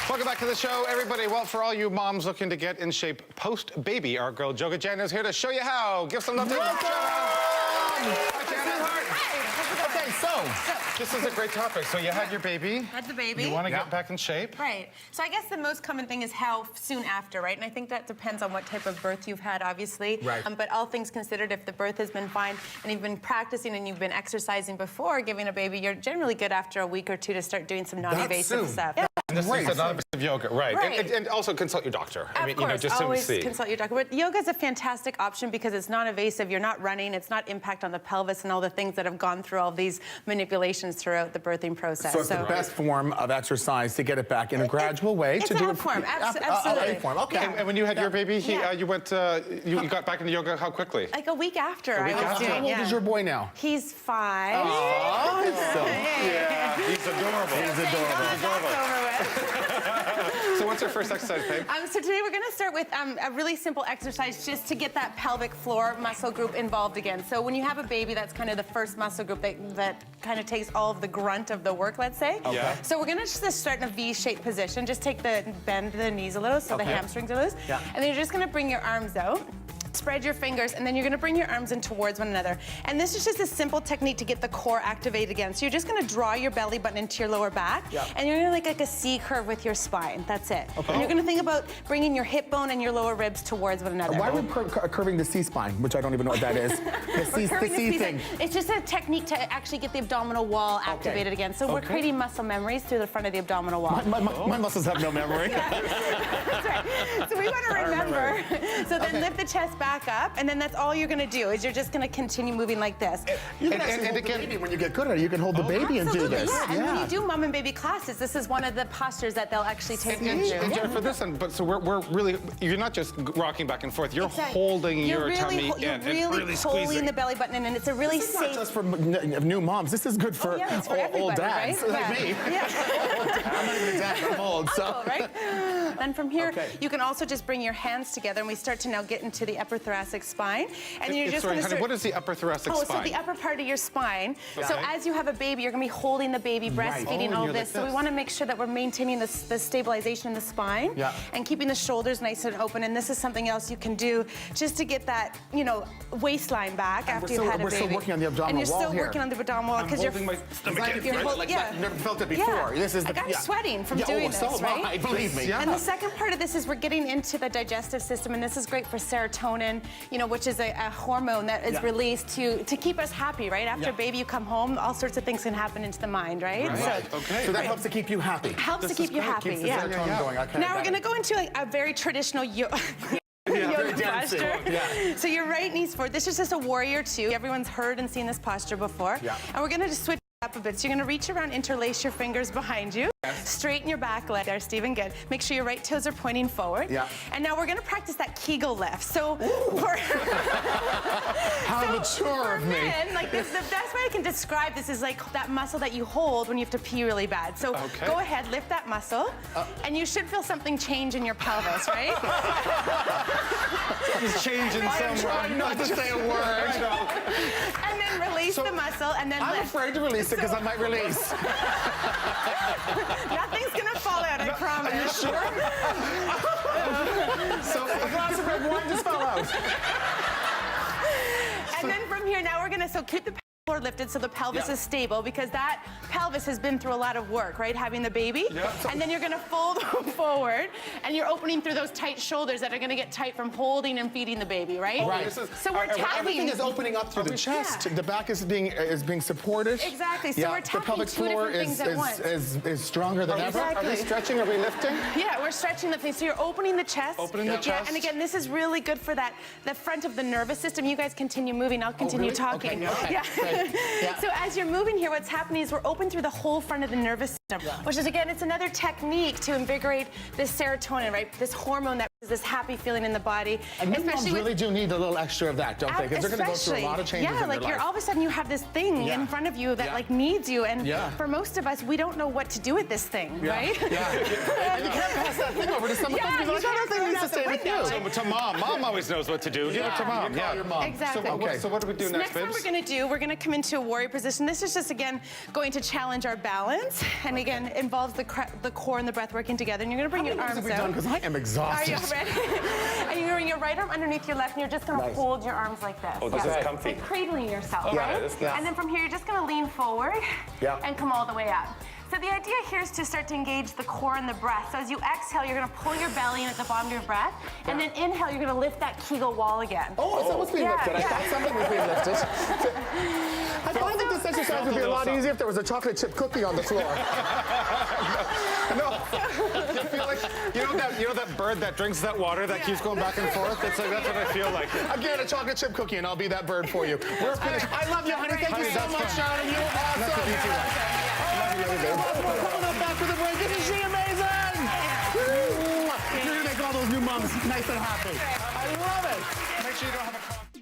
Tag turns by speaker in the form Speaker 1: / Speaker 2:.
Speaker 1: Welcome back to the show, everybody. Well, for all you moms looking to get in shape post-baby, our girl Jana is here to show you how. Give some love to Jana. Hi, Jana. Okay, so this is a great topic. So you had your baby.
Speaker 2: Had the baby.
Speaker 1: You want to get back in shape.
Speaker 2: Right. So I guess the most common thing is how soon after, right? And I think that depends on what type of birth you've had, obviously.
Speaker 1: Right.
Speaker 2: But all things considered, if the birth has been fine and you've been practicing and you've been exercising before giving a baby, you're generally good after a week or two to start doing some non-invasive stuff. Yeah.
Speaker 1: And this is non-invasive yoga, right?
Speaker 2: Right.
Speaker 1: And also consult your doctor. I mean,
Speaker 2: of course,
Speaker 1: just
Speaker 2: always
Speaker 1: to see.
Speaker 2: consult your doctor. But yoga is a fantastic option because it's non-invasive. You're not running. It's not impact on the pelvis and all the things that have gone through all these manipulations throughout the birthing process.
Speaker 3: So it's the best form of exercise to get it back in a gradual way.
Speaker 2: It's
Speaker 3: to do
Speaker 2: a form, absolutely.
Speaker 3: A form, okay.
Speaker 1: And when you had your baby, you went, you got back into yoga how quickly?
Speaker 2: Like a week after.
Speaker 1: A week after.
Speaker 3: How old is your boy now?
Speaker 2: He's 5.
Speaker 3: Oh,
Speaker 1: yeah, he's adorable.
Speaker 3: He's adorable.
Speaker 1: So what's our first exercise, babe?
Speaker 2: So today we're going to start with a really simple exercise just to get that pelvic floor muscle group involved again. So when you have a baby, that's kind of the first muscle group that kind of takes all of the grunt of the work, let's say.
Speaker 1: Okay.
Speaker 2: So we're going to just start in a V-shaped position. Just bend the knees a little so the hamstrings are loose.
Speaker 3: Yeah.
Speaker 2: And then you're just going to bring your arms out. Spread your fingers, and then you're gonna bring your arms in towards one another. And this is just a simple technique to get the core activated again. So you're just gonna draw your belly button into your lower back, and you're gonna like a C curve with your spine. That's it. Okay. And you're gonna think about bringing your hip bone and your lower ribs towards one another.
Speaker 3: Why are we curving the C-spine, which I don't even know what that is? The C thing.
Speaker 2: It's just a technique to actually get the abdominal wall activated again. So we're creating muscle memories through the front of the abdominal wall.
Speaker 3: My muscles have no memory.
Speaker 2: That's right. So we wanna remember. So then lift the chest back up, and then that's all you're gonna do is you're just gonna continue moving like this.
Speaker 3: You can actually hold the baby when you get good at it. You can hold the baby and do this.
Speaker 2: Yeah. And when you do mom and baby classes, this is one of the postures that they'll actually take you through.
Speaker 1: And Jennifer, this one, but so we're really, you're not just rocking back and forth, you're holding your tummy in and really
Speaker 2: pulling
Speaker 1: squeezing
Speaker 2: the belly button in, and it's a really
Speaker 3: This is
Speaker 2: safe.
Speaker 3: not just for new moms. This is good for, old dads like me.
Speaker 2: Yeah.
Speaker 3: I'm not even a dad, I'm old. So.
Speaker 2: Right? Then from here, you can also just bring your hands together, and we start to now get into the upper thoracic spine. And you're just going to start...
Speaker 1: What is the upper thoracic spine?
Speaker 2: So the upper part of your spine. Okay. So as you have a baby, you're going to be holding the baby, breastfeeding, all this. So we want to make sure that we're maintaining the stabilization in the spine and keeping the shoulders nice and open. And this is something else you can do just to get that, waistline back after you've had a baby.
Speaker 3: We're still working on the abdominal wall
Speaker 2: here. And you're still working on the abdominal wall because you're
Speaker 1: holding my stomach in.
Speaker 3: I've never felt it before. This is the...
Speaker 2: I'm sweating from doing this, right?
Speaker 3: Believe me.
Speaker 2: And the second part of this is we're getting into the digestive system, and this is great for serotonin, which is a hormone that is released to keep us happy, right? After a baby, you come home, all sorts of things can happen into the mind, right?
Speaker 3: So that helps to keep you happy.
Speaker 2: Helps to keep you happy,
Speaker 3: Keeps the serotonin going.
Speaker 2: Now we're going to go into a very traditional yoga posture. So your right knee's forward. This is just a warrior two. Everyone's heard and seen this posture before. And we're going to just switch up a bit. So you're going to reach around, interlace your fingers behind you. Straighten your back leg there, Stephen. Good. Make sure your right toes are pointing forward. And now we're going to practice that Kegel lift. So for
Speaker 3: how mature of me.
Speaker 2: Men, like this, the best way I can describe this is like that muscle that you hold when you have to pee really bad. So go ahead, lift that muscle, and you should feel something change in your pelvis, right?
Speaker 1: Something's changing somewhere.
Speaker 3: I'm trying not to say a word.
Speaker 2: And then release the muscle, and then
Speaker 3: I'm afraid to release it because I might release.
Speaker 2: Nothing's gonna fall out, I promise.
Speaker 3: Are you sure? So a glass of red wine just fell out.
Speaker 2: And then from here, now we're gonna keep the floor lifted so the pelvis is stable, because that pelvis has been through a lot of work, right? Having the baby. And then you're gonna fold forward, and you're opening through those tight shoulders that are gonna get tight from holding and feeding the baby, right? So we're tapping.
Speaker 3: Everything is opening up through the chest. The back is being supported.
Speaker 2: Exactly. So we're tapping two different things at once.
Speaker 3: is stronger than ever.
Speaker 1: Are we stretching? Are we lifting?
Speaker 2: Yeah, we're stretching the thing. So you're opening the chest.
Speaker 1: Opening the chest.
Speaker 2: Yeah, and again, this is really good for the front of the nervous system. You guys continue moving. I'll continue talking. Yeah. So as you're moving here, what's happening is we're open through the whole front of the nervous system, which is, again, it's another technique to invigorate this serotonin, right? This hormone that is this happy feeling in the body.
Speaker 3: And new moms really do need a little extra of that, don't they? Because they're going to go through a lot of changes in their life.
Speaker 2: You're all of a sudden you have this thing in front of you that needs you, and for most of us, we don't know what to do with this thing, right?
Speaker 3: And you can't pass that thing over to someone else.
Speaker 2: You
Speaker 3: That thing needs to stay with you.
Speaker 1: To mom. Mom always knows what to do. Give it to mom.
Speaker 3: You call your mom.
Speaker 2: Exactly.
Speaker 1: So what do we do next,
Speaker 2: Next one we're going to do, we're going to come into a warrior position. This is just, again, going to challenge our balance. And again, involves the core and the breath working together. And you're going to bring your arms out.
Speaker 3: Because I am exhausted.
Speaker 2: Are you ready? And you're going to bring your right arm underneath your left, and you're just going to hold your arms like this.
Speaker 4: Oh, this is comfy.
Speaker 2: Like cradling yourself,
Speaker 4: Yeah,
Speaker 2: right?
Speaker 4: that's nice.
Speaker 2: And then from here, you're just going to lean forward and come all the way up. So the idea here is to start to engage the core and the breath. So as you exhale, you're going to pull your belly in at the bottom of your breath, and then inhale, you're going to lift that Kegel wall again.
Speaker 3: Oh, is that what's being lifted? I thought something was being lifted. I find that this exercise would be a lot easier if there was a chocolate chip cookie on the floor.
Speaker 1: No, I feel like, you know that bird that drinks that water that keeps going back and forth? It's like, that's what I feel like.
Speaker 3: Again, a chocolate chip cookie, and I'll be that bird for you. We're finished. I love you, honey. Thank you so much, Jana. You are awesome. We're coming up back for the break. Isn't she amazing? You're going to make all those new moms nice and happy. I love it.
Speaker 1: Make sure you don't have a